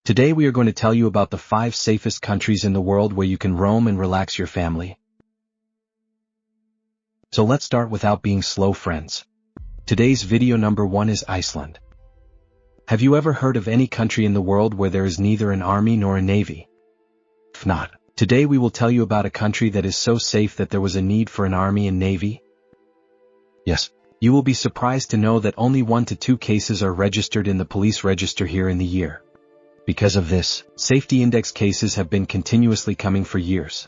Today we are going to tell you about the 5 safest countries in the world where you can roam and relax your family. So let's start without being slow, friends. Today's video number 1 is Iceland. Have you ever heard of any country in the world where there is neither an army nor a navy? If not, today we will tell you about a country that is so safe that there was a need for an army and navy. Yes, you will be surprised to know that only 1 to 2 cases are registered in the police register here in the year. Because of this, safety index cases have been continuously coming for years.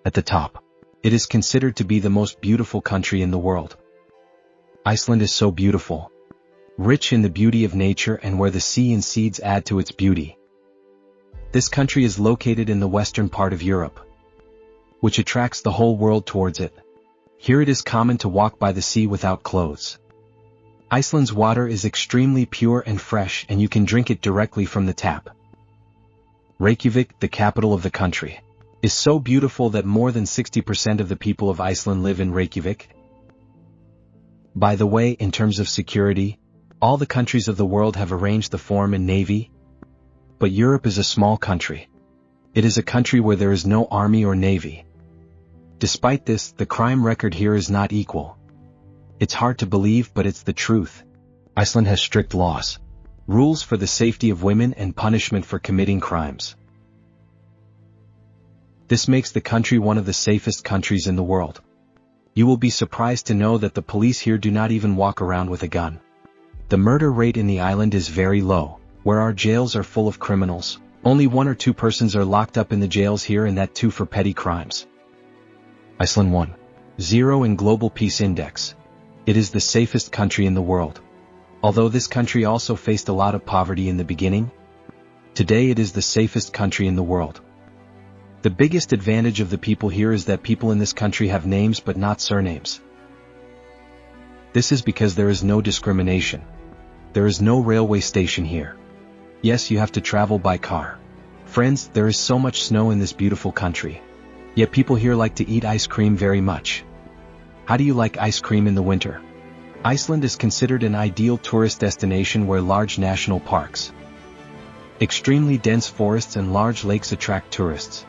At the top, it is considered to be the most beautiful country in the world. Iceland is so beautiful, rich in the beauty of nature and where the sea and seas add to its beauty. This country is located in the western part of Europe, which attracts the whole world towards it. Here it is common to walk by the sea without clothes. Iceland's water is extremely pure and fresh, and you can drink it directly from the tap. Reykjavik, the capital of the country, is so beautiful that more than 60% of the people of Iceland live in Reykjavik. By the way, in terms of security, all the countries of the world have arranged the form and navy, but Europe is a small country. It is a country where there is no army or navy. Despite this, the crime record here is not equal. It's hard to believe, but it's the truth. Iceland has strict laws, rules for the safety of women and punishment for committing crimes. This makes the country one of the safest countries in the world. You will be surprised to know that the police here do not even walk around with a gun. The murder rate in the island is very low. Where our jails are full of criminals, only 1 or 2 persons are locked up in the jails here, and that too for petty crimes. Iceland 1.0 in Global Peace Index. It is the safest country in the world. Although this country also faced a lot of poverty in the beginning, today it is the safest country in the world. The biggest advantage of the people here is that people in this country have names but not surnames. This is because there is no discrimination. There is no railway station here. Yes, you have to travel by car. Friends, there is so much snow in this beautiful country. Yet people here like to eat ice cream very much. How do you like ice cream in the winter? Iceland is considered an ideal tourist destination where large national parks, extremely dense forests and large lakes attract tourists.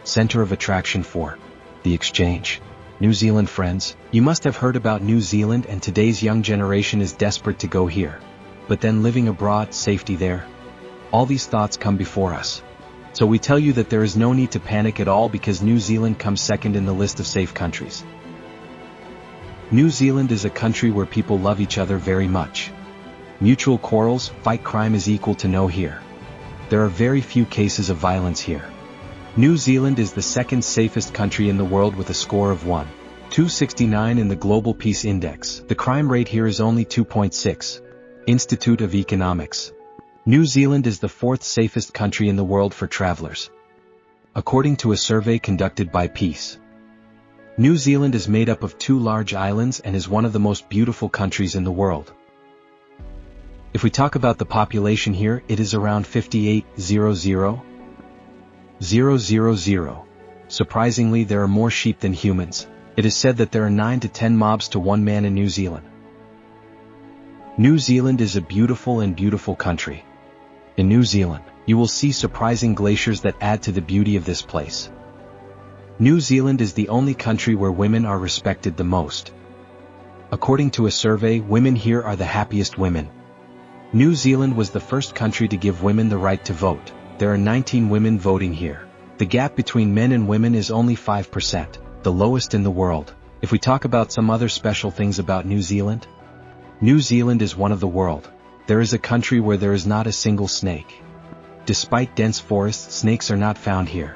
Center of attraction for the exchange. New Zealand, friends, you must have heard about New Zealand, and today's young generation is desperate to go here. But then living abroad, safety there? All these thoughts come before us. So we tell you that there is no need to panic at all, because New Zealand comes second in the list of safe countries. New Zealand is a country where people love each other very much. Mutual quarrels, fight crime is equal to no here. There are very few cases of violence here. New Zealand is the second safest country in the world with a score of 1.269 in the Global Peace Index. The crime rate here is only 2.6. Institute of Economics. New Zealand is the 4th safest country in the world for travelers, according to a survey conducted by Peace. New Zealand is made up of 2 large islands and is one of the most beautiful countries in the world. If we talk about the population here, it is around 58,000. Surprisingly, there are more sheep than humans. It is said that there are 9 to 10 mobs to 1 man in New Zealand. New Zealand is a beautiful country. In New Zealand, you will see surprising glaciers that add to the beauty of this place. New Zealand is the only country where women are respected the most. According to a survey, women here are the happiest women. New Zealand was the first country to give women the right to vote. There are 19 women voting here. The gap between men and women is only 5%, the lowest in the world. If we talk about some other special things about New Zealand, New Zealand is one of the world. There is a country where there is not a single snake. Despite dense forests, snakes are not found here.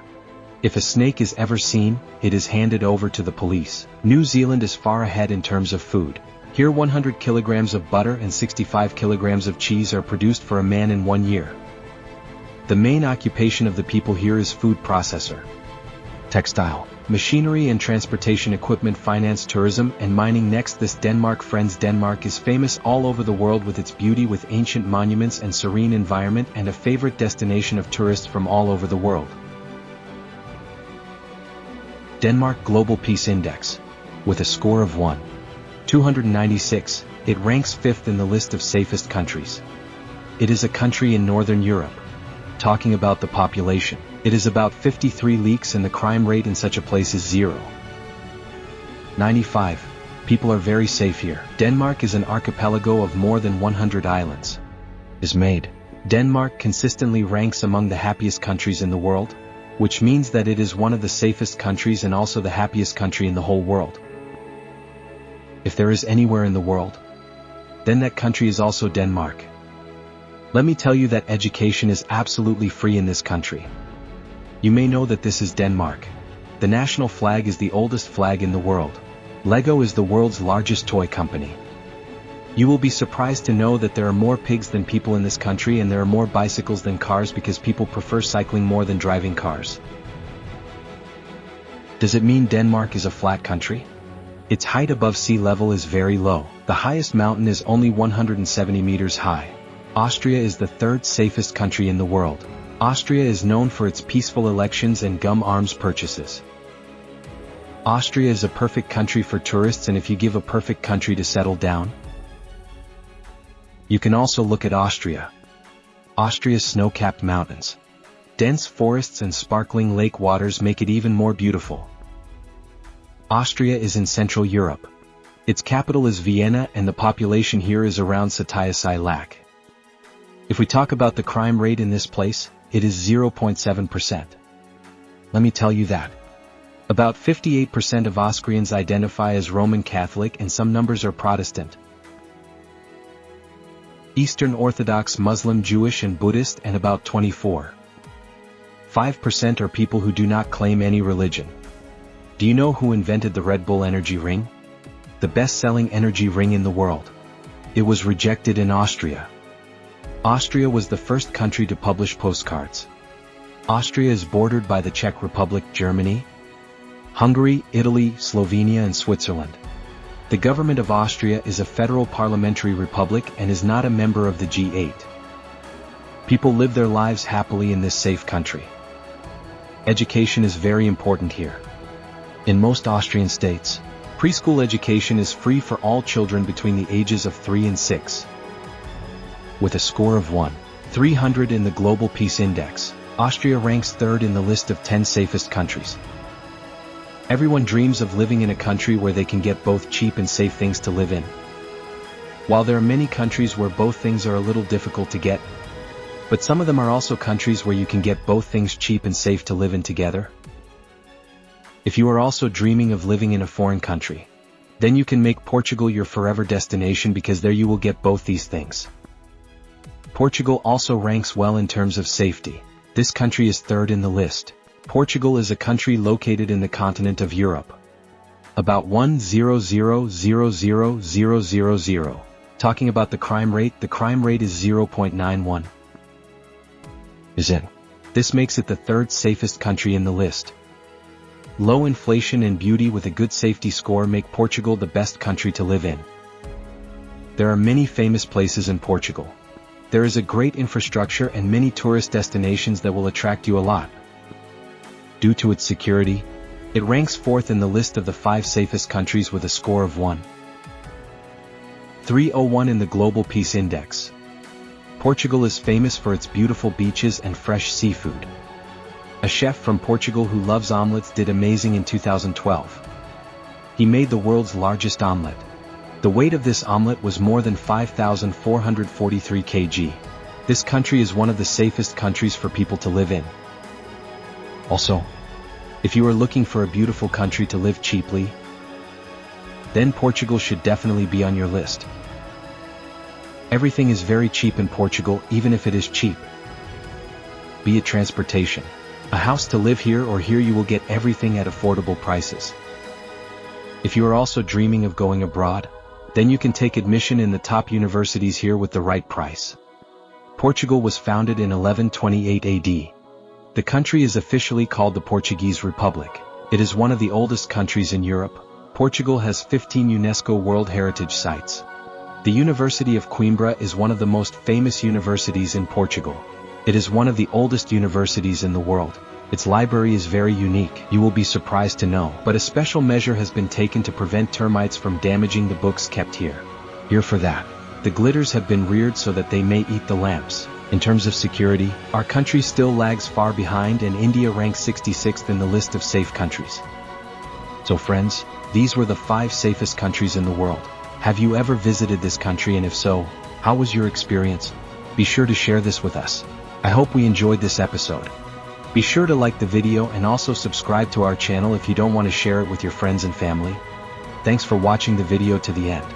If a snake is ever seen, it is handed over to the police. New Zealand is far ahead in terms of food. Here 100 kilograms of butter and 65 kilograms of cheese are produced for a man in 1 year. The main occupation of the people here is food processor, textile, machinery and transportation equipment, finance, tourism, and mining. Next, this Denmark. Friends, Denmark is famous all over the world with its beauty, with ancient monuments and serene environment, and a favorite destination of tourists from all over the world. Denmark Global Peace Index. With a score of 1.296, it ranks 5th in the list of safest countries. It is a country in Northern Europe. Talking about the population, it is about 53 leaks and the crime rate in such a place is 0.95. People are very safe here. Denmark is an archipelago of more than 100 islands. Denmark consistently ranks among the happiest countries in the world, which means that it is one of the safest countries and also the happiest country in the whole world. If there is anywhere in the world, then that country is also Denmark. Let me tell you that education is absolutely free in this country. You may know that this is Denmark. The national flag is the oldest flag in the world. Lego is the world's largest toy company. You will be surprised to know that there are more pigs than people in this country and there are more bicycles than cars because people prefer cycling more than driving cars. Does it mean Denmark is a flat country? Its height above sea level is very low. The highest mountain is only 170 meters high. Austria is the third safest country in the world. Austria is known for its peaceful elections and gum arms purchases. Austria is a perfect country for tourists, and if you give a perfect country to settle down, you can also look at Austria. Austria's snow-capped mountains, dense forests and sparkling lake waters make it even more beautiful. Austria is in Central Europe. Its capital is Vienna and the population here is around 76 lakh. If we talk about the crime rate in this place, it is 0.7%. Let me tell you that. About 58% of Austrians identify as Roman Catholic and some numbers are Protestant. Eastern Orthodox, Muslim, Jewish and Buddhist, and about 24.5% are people who do not claim any religion. Do you know who invented the Red Bull energy ring? The best-selling energy ring in the world. It was rejected in Austria. Austria was the first country to publish postcards. Austria is bordered by the Czech Republic, Germany, Hungary, Italy, Slovenia and Switzerland. The government of Austria is a federal parliamentary republic and is not a member of the G8. People live their lives happily in this safe country. Education is very important here. In most Austrian states, preschool education is free for all children between the ages of 3 and 6. With a score of 1,300 in the Global Peace Index, Austria ranks third in the list of 10 safest countries. Everyone dreams of living in a country where they can get both cheap and safe things to live in. While there are many countries where both things are a little difficult to get, but some of them are also countries where you can get both things cheap and safe to live in together. If you are also dreaming of living in a foreign country, then you can make Portugal your forever destination because there you will get both these things. Portugal also ranks well in terms of safety. This country is third in the list. Portugal is a country located in the continent of Europe. About 1,000,000. Talking about the crime rate is 0.91. This makes it the third safest country in the list. Low inflation and beauty with a good safety score make Portugal the best country to live in. There are many famous places in Portugal. There is a great infrastructure and many tourist destinations that will attract you a lot. Due to its security, it ranks fourth in the list of the 5 safest countries with a score of 1,301 in the Global Peace Index. Portugal is famous for its beautiful beaches and fresh seafood. A chef from Portugal who loves omelets did amazing in 2012. He made the world's largest omelet. The weight of this omelet was more than 5,443 kg. This country is one of the safest countries for people to live in. Also, if you are looking for a beautiful country to live cheaply, then Portugal should definitely be on your list. Everything is very cheap in Portugal, even if it is cheap. Be it transportation, a house to live here, or here you will get everything at affordable prices. If you are also dreaming of going abroad, then you can take admission in the top universities here with the right price. Portugal was founded in 1128 AD. The country is officially called the Portuguese Republic. It is one of the oldest countries in Europe. Portugal has 15 UNESCO World Heritage Sites. The University of Coimbra is one of the most famous universities in Portugal. It is one of the oldest universities in the world. Its library is very unique, you will be surprised to know, but a special measure has been taken to prevent termites from damaging the books kept here. Here for that. The glitters have been reared so that they may eat the lamps. In terms of security, our country still lags far behind, and India ranks 66th in the list of safe countries. So friends, these were the 5 safest countries in the world. Have you ever visited this country, and if so, how was your experience? Be sure to share this with us. I hope we enjoyed this episode. Be sure to like the video and also subscribe to our channel if you don't want to share it with your friends and family. Thanks for watching the video to the end.